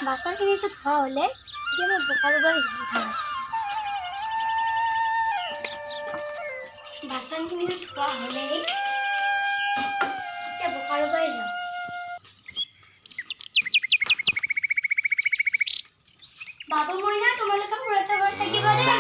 বাচনখিনিতো ধোৱা হ'লে এতিয়া মই বোকা ৰুবলৈ যাম। বাচনখিনিতো ধোৱা হ'লেই এতিয়া বোকা ৰুবলৈ যাম। বাবু মইনা তোমালোকে পুৰতে ঘৰত থাকিবা দেই।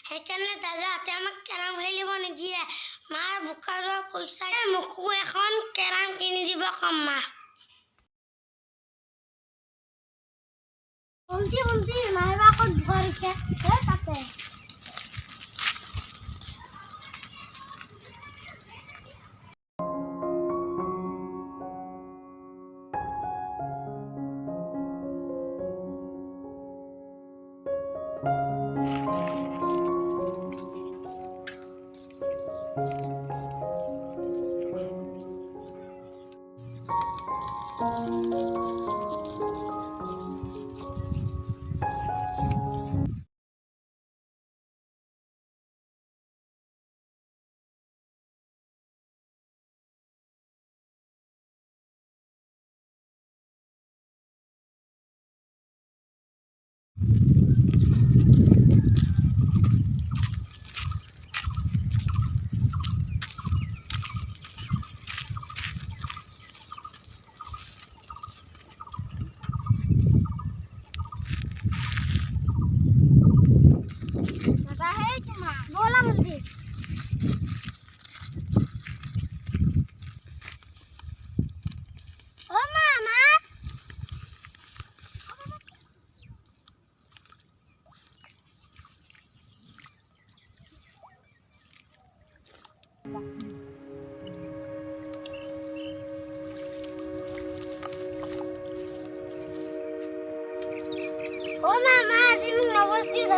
সেইকাৰণে দাদাহঁতে আমাক কেৰাম খেলিব নিদিয়ে। মায়ে বোকা ৰোৱা পইচা মোকো এখন কেৰাম কিনি দিব কম মা। ভণ্টি মায়ে বা ক'ত বোকা ৰুইছে তাতে।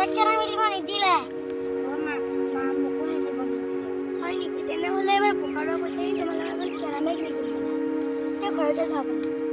কেৰাম খেলিব নিদিলে। হয় নেকি? তেনেহ'লে এবাৰ বোকা ৰোৱা পইচা তোমালোকৰ কেৰামে কিনি দিম। ঘৰতে খাব।